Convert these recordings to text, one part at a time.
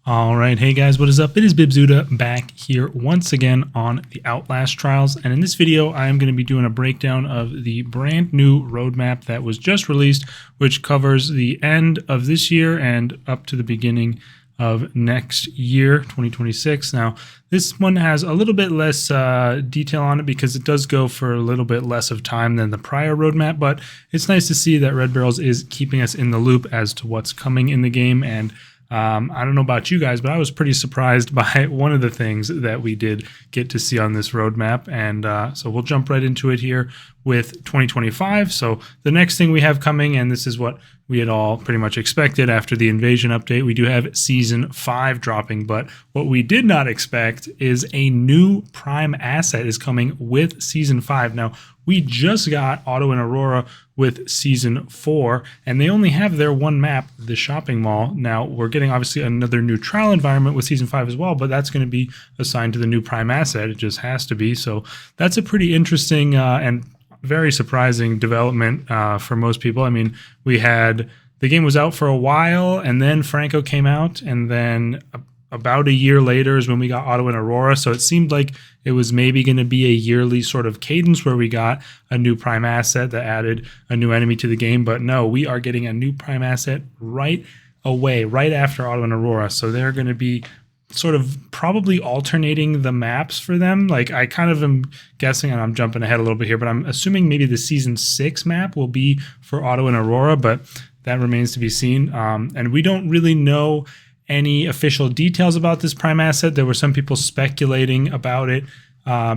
All right, hey guys, what is up? It is Bibzuda back here once again on the Outlast Trials, and in this video I am going to be doing a breakdown of the brand new roadmap that was just released, which covers the end of this year and up to the beginning of next year, 2026. Now, this one has a little bit less detail on it because it does go for a little bit less of time than the prior roadmap, but it's nice to see that Red Barrels is keeping us in the loop as to what's coming in the game. And I don't know about you guys, but I was pretty surprised by one of the things that we did get to see on this roadmap. And so we'll jump right into it here with 2025. So the next thing we have coming, and this is what we had all pretty much expected after the invasion update, we do have Season 5 dropping. But what we did not expect is a new Prime asset is coming with Season 5. Now, we just got Auto and Aurora with Season 4, and they only have their one map, the shopping mall. Now, we're getting obviously another new trial environment with Season 5 as well, but that's going to be assigned to the new Prime asset. It just has to be. So that's a pretty interesting and very surprising development for most people. I mean, we had the game was out for a while, and then Franco came out, and then about a year later is when we got Auto and Aurora. So it seemed like it was maybe going to be a yearly sort of cadence where we got a new Prime asset that added a new enemy to the game. But no, we are getting a new Prime asset right away, right after Auto and Aurora. So they're going to be sort of probably alternating the maps for them. Like, I kind of am guessing, and I'm jumping ahead a little bit here, but I'm assuming maybe the Season 6 map will be for Auto and Aurora, but that remains to be seen. And we don't really know any official details about this Prime asset. There were some people speculating about it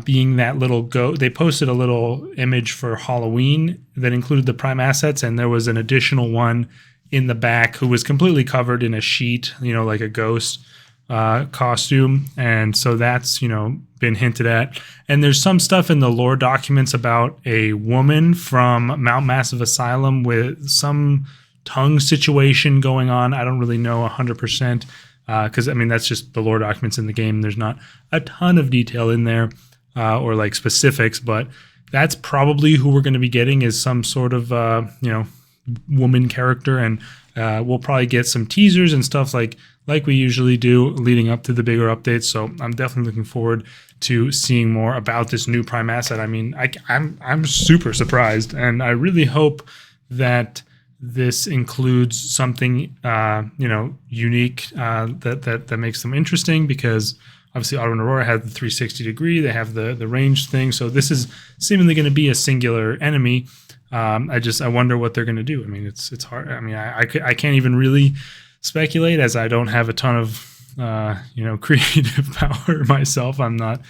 being that little they posted a little image for Halloween that included the Prime assets, and there was an additional one in the back who was completely covered in a sheet, like a ghost costume. And so that's, been hinted at. And there's some stuff in the lore documents about a woman from Mount Massive Asylum with some tongue situation going on. I don't really know 100% because, that's just the lore documents in the game. There's not a ton of detail in there or like specifics, but that's probably who we're going to be getting is some sort of, woman character. And we'll probably get some teasers and stuff like we usually do leading up to the bigger updates. So I'm definitely looking forward to seeing more about this new Prime asset. I'm super surprised, and I really hope that this includes something unique that makes them interesting, because obviously Auto and Aurora have the 360 degree, they have the range thing, so this is seemingly going to be a singular enemy. I wonder what they're going to do. It's hard. I can't even really speculate, as I don't have a ton of creative power myself. I'm not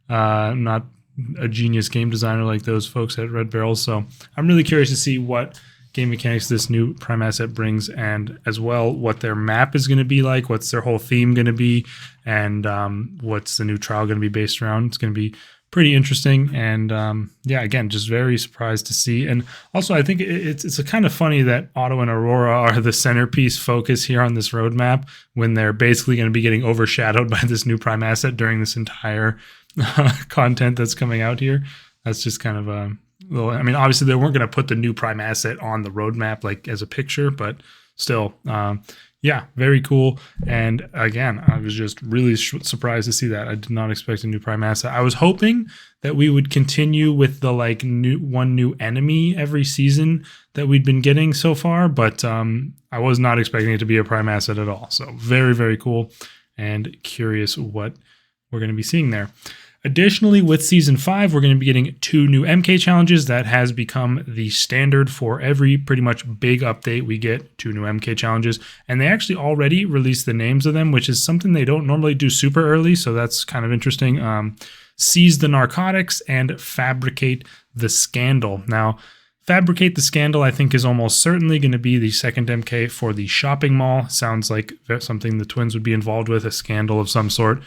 a genius game designer like those folks at Red Barrels, so I'm really curious to see what game mechanics this new Prime asset brings, and as well what their map is going to be like, what's their whole theme going to be, and what's the new trial going to be based around. It's going to be pretty interesting, and again, just very surprised to see. And also, I think it's a kind of funny that Auto and Aurora are the centerpiece focus here on this roadmap when they're basically going to be getting overshadowed by this new Prime asset during this entire content that's coming out here. That's just kind of a little, obviously they weren't going to put the new Prime asset on the roadmap like as a picture, but still, very cool. And again, I was just really surprised to see that. I did not expect a new Prime asset. I was hoping that we would continue with the new enemy every season that we'd been getting so far, but I was not expecting it to be a Prime asset at all. So very, very cool, and curious what we're going to be seeing there. Additionally, with Season 5, we're going to be getting 2 new MK challenges. That has become the standard for every pretty much big update. We get 2 new MK challenges, and they actually already released the names of them, which is something they don't normally do super early, so that's kind of interesting. Seize the Narcotics and Fabricate the Scandal. Now, Fabricate the Scandal, I think, is almost certainly going to be the second MK for the shopping mall. Sounds like something the twins would be involved with, a scandal of some sort.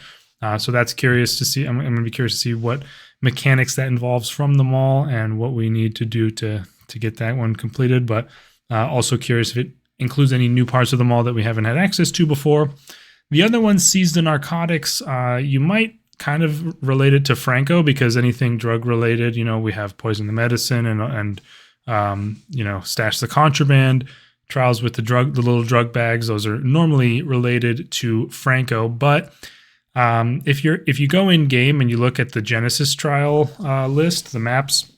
So that's curious to see. I'm going to be curious to see what mechanics that involves from the mall and what we need to do to get that one completed. But also curious if it includes any new parts of the mall that we haven't had access to before. The other one, Seize the Narcotics, you might kind of relate it to Franco, because anything drug related, we have Poison the Medicine and Stash the Contraband. trials with the little drug bags. Those are normally related to Franco, but if you go in game and you look at the Genesis trial list, the maps,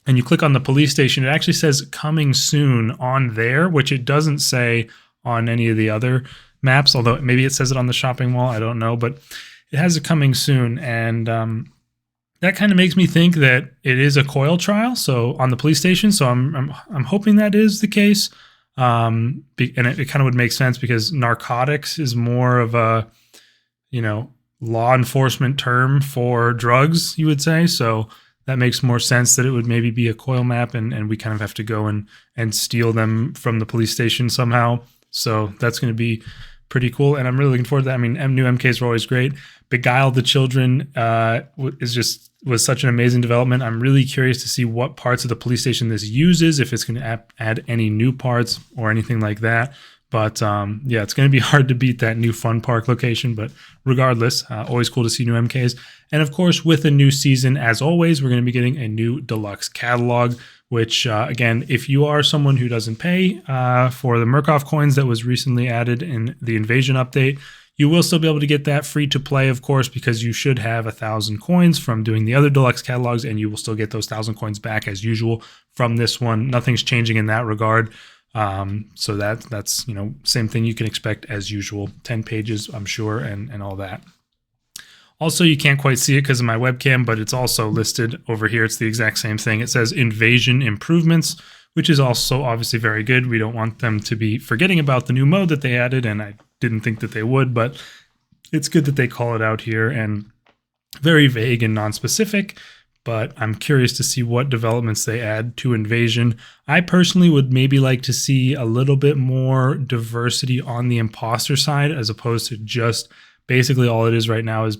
and you click on the police station, it actually says coming soon on there, which it doesn't say on any of the other maps, although maybe it says it on the shopping mall. I don't know, but it has it coming soon. And that kind of makes me think that it is a coil trial, so on the police station. So I'm hoping that is the case. And it kind of would make sense because narcotics is more of a, law enforcement term for drugs, you would say. So that makes more sense that it would maybe be a coil map, and we kind of have to go and steal them from the police station somehow. So that's going to be pretty cool, and I'm really looking forward to that. I mean, new MKs are always great. Beguile the Children was such an amazing development. I'm really curious to see what parts of the police station this uses, if it's going to add any new parts or anything like that. But yeah, it's going to be hard to beat that new fun park location. But regardless, always cool to see new MKs. And of course, with a new season, as always, we're going to be getting a new deluxe catalog, which again, if you are someone who doesn't pay for the Murkoff coins that was recently added in the Invasion update, you will still be able to get that free to play, of course, because you should have 1,000 coins from doing the other deluxe catalogs, and you will still get those 1,000 coins back as usual from this one. Nothing's changing in that regard. So that's same thing you can expect as usual. 10 pages, I'm sure, and all that. Also, you can't quite see it because of my webcam, but it's also listed over here. It's the exact same thing. It says Invasion Improvements, which is also obviously very good. We don't want them to be forgetting about the new mode that they added, and I didn't think that they would, but it's good that they call it out here, and very vague and non-specific. But I'm curious to see what developments they add to Invasion. I personally would maybe like to see a little bit more diversity on the imposter side, as opposed to just basically all it is right now is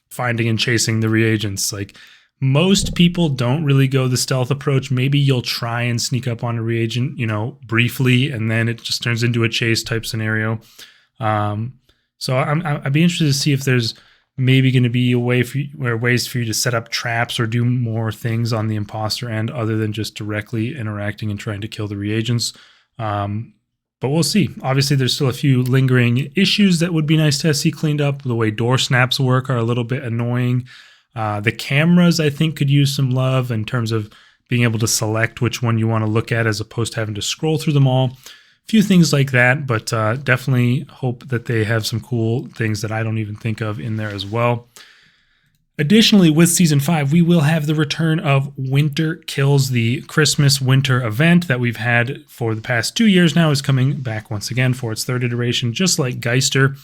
finding and chasing the reagents. Like, most people don't really go the stealth approach. Maybe you'll try and sneak up on a reagent, briefly, and then it just turns into a chase type scenario. So I'd be interested to see if there's maybe going to be ways for you to set up traps or do more things on the imposter end other than just directly interacting and trying to kill the reagents. But we'll see. Obviously, there's still a few lingering issues that would be nice to see cleaned up. The way door snaps work are a little bit annoying. The cameras, I think, could use some love in terms of being able to select which one you want to look at as opposed to having to scroll through them all. A few things like that, but definitely hope that they have some cool things that I don't even think of in there as well. Additionally, with Season 5, we will have the return of Winter Kills. The Christmas winter event that we've had for the past 2 years now is coming back once again for its third iteration, just like Geister.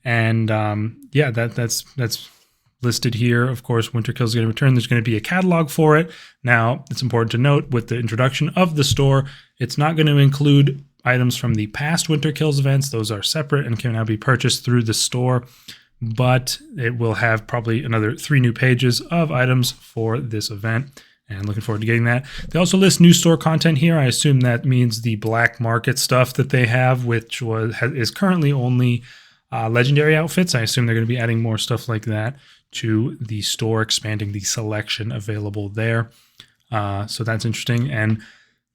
And yeah, that's listed here. Of course, Winter Kills is going to return. There's going to be a catalog for it. Now, it's important to note with the introduction of the store, it's not going to include items from the past Winter Kills events. Those are separate and can now be purchased through the store. But it will have probably another 3 new pages of items for this event, and looking forward to getting that. They also list new store content here. I assume that means the black market stuff that they have, which is currently only legendary outfits. I assume they're going to be adding more stuff like that to the store, expanding the selection available there. So that's interesting. And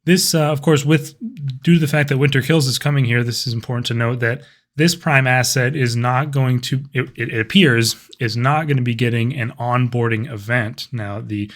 this, of course, due to the fact that Winter Kills is coming here, this is important to note that this Prime asset is not going to, it appears, is not going to be getting an onboarding event. Now, the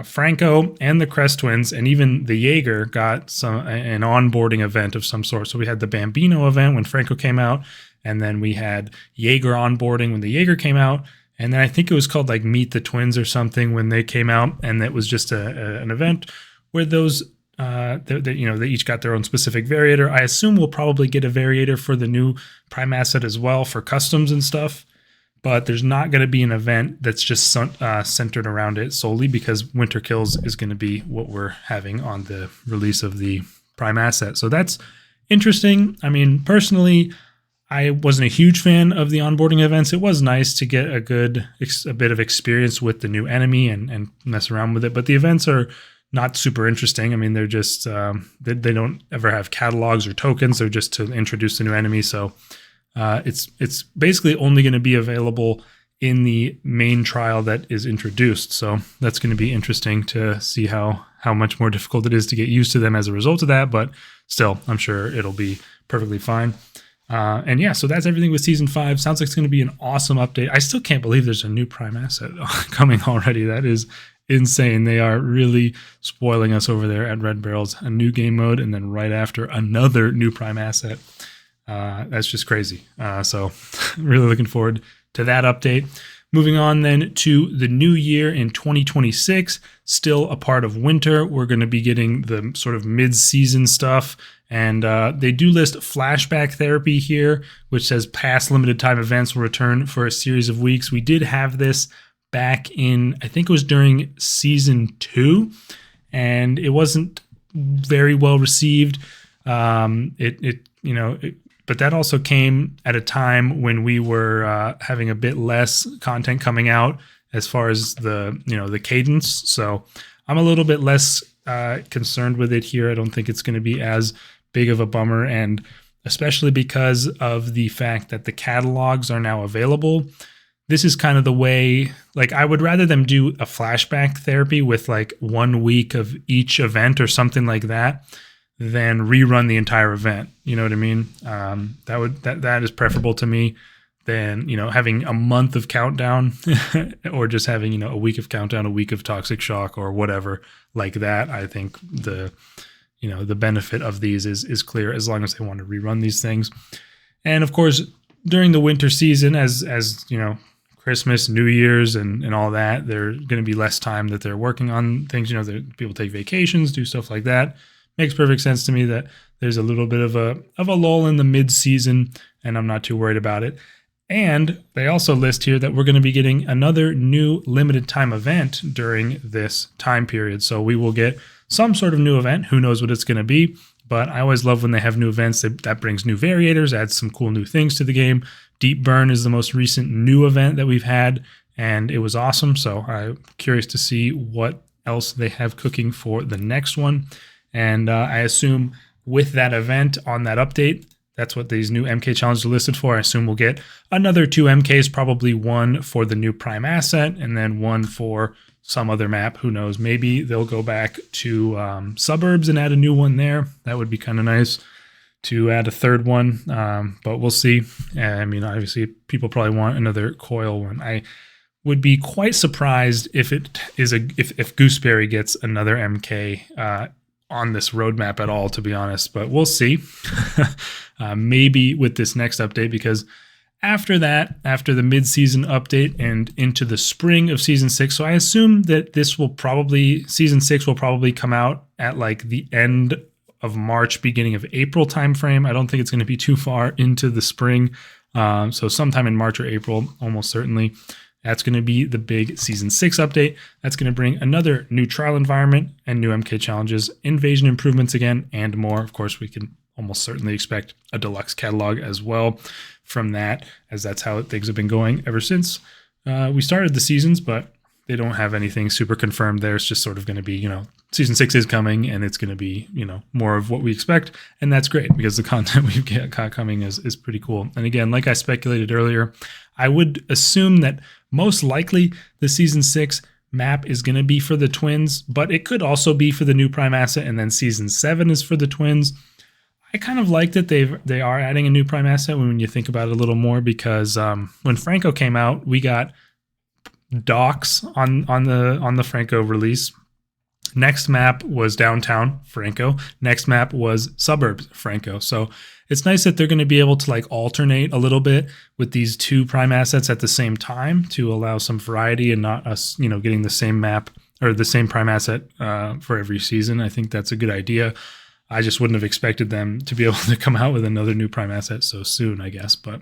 Franco and the Crest Twins and even the Jaeger got an onboarding event of some sort. So we had the Bambino event when Franco came out, and then we had Jaeger onboarding when the Jaeger came out, and then I think it was called like Meet the Twins or something when they came out, and that was just an event where those they each got their own specific variator. I assume we'll probably get a variator for the new Prime asset as well for customs and stuff, but there's not going to be an event that's just centered around it solely, because Winter Kills is going to be what we're having on the release of the Prime asset. So that's interesting. I mean, personally, I wasn't a huge fan of the onboarding events. It was nice to get a bit of experience with the new enemy and mess around with it, but the events are not super interesting. I mean, they're just, they don't ever have catalogs or tokens. They're just to introduce the new enemy. So it's basically only going to be available in the main trial that is introduced. So that's going to be interesting to see how much more difficult it is to get used to them as a result of that. But still, I'm sure it'll be perfectly fine. And yeah, so that's everything with Season 5. Sounds like it's going to be an awesome update. I still can't believe there's a new Prime asset coming already. That is insane. They are really spoiling us over there at Red Barrels. A new game mode, and then right after, another new Prime asset. That's just crazy. So really looking forward to that update. Moving on then to the new year in 2026, still a part of winter. We're going to be getting the sort of mid-season stuff. And they do list flashback therapy here, which says past limited time events will return for a series of weeks. We did have this back in, I think it was during Season 2, and it wasn't very well received. But that also came at a time when we were having a bit less content coming out as far as the cadence. So I'm a little bit less concerned with it here. I don't think it's going to be as big of a bummer, and especially because of the fact that the catalogs are now available. This is kind of the way, like, I would rather them do a flashback therapy with like 1 week of each event or something like that than rerun the entire event. You know what I mean? That is preferable to me than, having a month of countdown or just having, a week of countdown, a week of toxic shock or whatever like that. I think the benefit of these is clear as long as they want to rerun these things. And of course, during the winter season, as Christmas, New Year's, and all that, there's going to be less time that they're working on things. People take vacations, do stuff like that. Makes perfect sense to me that there's a little bit of a lull in the mid-season, and I'm not too worried about it. And they also list here that we're going to be getting another new limited time event during this time period. So we will get some sort of new event. Who knows what it's going to be? But I always love when they have new events. That brings new variators, adds some cool new things to the game. Deep Burn is the most recent new event that we've had, and it was awesome. So I'm curious to see what else they have cooking for the next one. And I assume with that event on that update, that's what these new MK challenges are listed for. I assume we'll get another 2 MKs, probably one for the new Prime asset and then one for some other map. Who knows? Maybe they'll go back to Suburbs and add a new one there. That would be kind of nice to add a third one, but we'll see. I mean, obviously, people probably want another Coil one. I would be quite surprised if if Gooseberry gets another MK on this roadmap at all, to be honest, but we'll see. Maybe with this next update, because after that, after the mid-season update and into the spring of Season 6, so I assume that Season 6 will probably come out at like the end of March, beginning of April timeframe. I don't think it's going to be too far into the spring. So sometime in March or April, almost certainly. That's going to be the big Season 6 update. That's going to bring another new trial environment and new MK challenges, invasion improvements again, and more. Of course, we can almost certainly expect a deluxe catalog as well from that, as that's how things have been going ever since we started the seasons, but they don't have anything super confirmed there. It's just sort of going to be, Season 6 is coming, and it's going to be, more of what we expect, and that's great because the content we've got coming is pretty cool. And again, like I speculated earlier, I would assume that most likely the Season 6 map is going to be for the twins, but it could also be for the new Prime asset, and then Season 7 is for the twins. I kind of like that they are adding a new Prime asset when you think about it a little more, because when Franco came out, we got docks on the Franco release. Next map was Downtown Franco. Next map was Suburbs Franco. So it's nice that they're going to be able to like alternate a little bit with these 2 Prime assets at the same time to allow some variety and not us, getting the same map or the same Prime asset for every season. I think that's a good idea. I just wouldn't have expected them to be able to come out with another new Prime asset so soon, I guess. But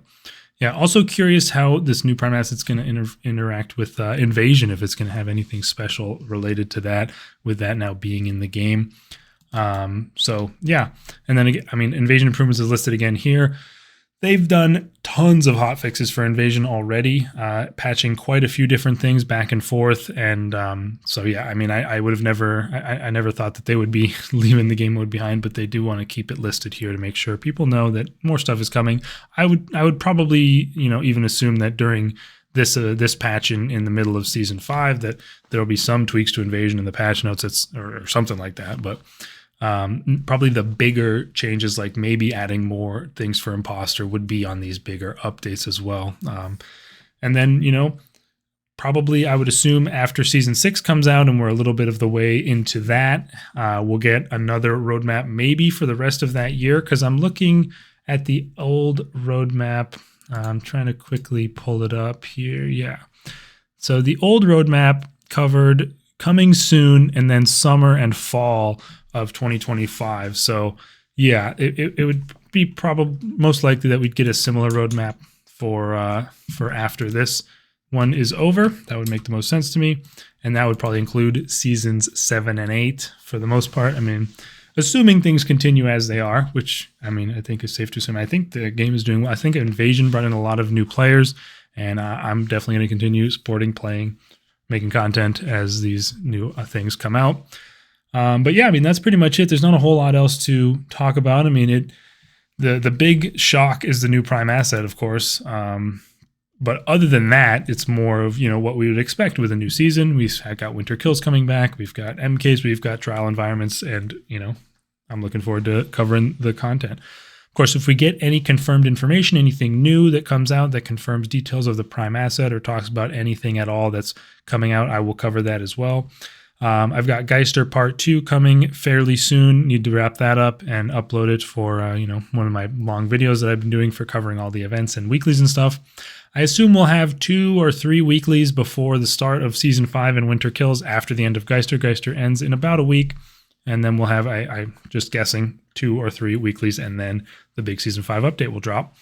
yeah, also curious how this new Prime asset's going to interact with Invasion, if it's going to have anything special related to that, with that now being in the game. So yeah, and then again, I mean, Invasion improvements is listed again here. They've done tons of hotfixes for Invasion already, patching quite a few different things back and forth. And so yeah, I mean, I would have I never thought that they would be leaving the game mode behind, but they do want to keep it listed here to make sure people know that more stuff is coming. I would probably, even assume that during this patch in the middle of season 5, that there'll be some tweaks to Invasion in the patch notes, or something like that. But probably the bigger changes, like maybe adding more things for Imposter, would be on these bigger updates as well. And then, probably I would assume after season 6 comes out and we're a little bit of the way into that, we'll get another roadmap maybe for the rest of that year, because I'm looking at the old roadmap. I'm trying to quickly pull it up here. Yeah. So the old roadmap covered coming soon and then summer and fall of 2025. So yeah, it would be probably most likely that we'd get a similar roadmap for after this one is over. That would make the most sense to me. And that would probably include seasons 7 and 8 for the most part. I mean, assuming things continue as they are, which I think is safe to assume. I think the game is doing well. I think Invasion brought in a lot of new players, and I'm definitely going to continue supporting, playing, making content as these new things come out. But yeah, that's pretty much it. There's not a whole lot else to talk about. The big shock is the new Prime asset, of course. But other than that, it's more of, what we would expect with a new season. We've got Winter Kills coming back. We've got MKs. We've got trial environments. And, I'm looking forward to covering the content. Of course, if we get any confirmed information, anything new that comes out that confirms details of the Prime asset or talks about anything at all that's coming out, I will cover that as well. I've got Geister Part 2 coming fairly soon. Need to wrap that up and upload it for, one of my long videos that I've been doing for covering all the events and weeklies and stuff. I assume we'll have 2 or 3 weeklies before the start of Season 5 and Winter Kills after the end of Geister. Geister ends in about a week, and then we'll have, I'm just guessing, 2 or 3 weeklies, and then the big Season 5 update will drop.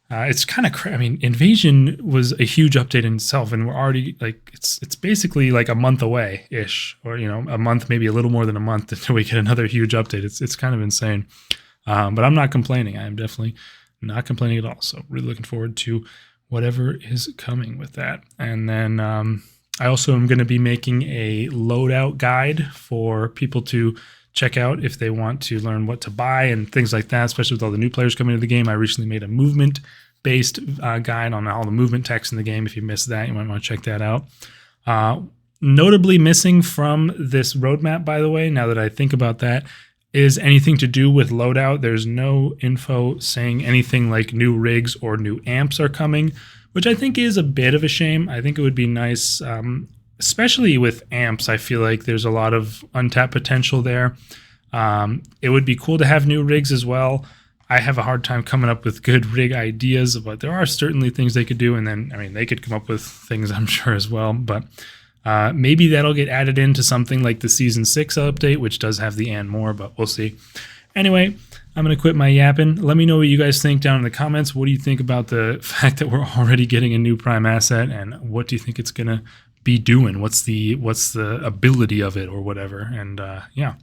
It's kind of Invasion was a huge update in itself, and we're already, it's basically like a month away-ish, or, a month, maybe a little more than a month until we get another huge update. It's kind of insane. But I'm not complaining. I'm definitely not complaining at all. So really looking forward to whatever is coming with that. And then I also am going to be making a loadout guide for people to check out if they want to learn what to buy and things like that, especially with all the new players coming into the game. I recently made a movement-based guide on all the movement text in the game. If you missed that, you might want to check that out. Notably missing from this roadmap, by the way, now that I think about that, is anything to do with loadout. There's no info saying anything like new rigs or new amps are coming, which I think is a bit of a shame. I think it would be nice, especially with amps. I feel like there's a lot of untapped potential there. It would be cool to have new rigs as well. I have a hard time coming up with good rig ideas, but there are certainly things they could do. And then, they could come up with things, I'm sure, as well. But maybe that'll get added into something like the Season 6 update, which does have the and more, but we'll see. Anyway, I'm going to quit my yapping. Let me know what you guys think down in the comments. What do you think about the fact that we're already getting a new Prime asset, and what do you think it's going to be doing? What's the ability of it or whatever? And yeah,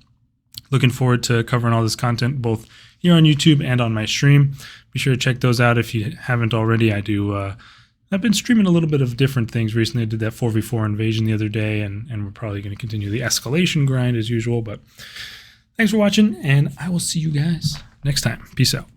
looking forward to covering all this content both here on YouTube and on my stream. Be sure to check those out if you haven't already. I've been streaming a little bit of different things recently. I did that 4v4 Invasion the other day, and we're probably going to continue the escalation grind as usual. But thanks for watching, and I will see you guys next time. Peace out.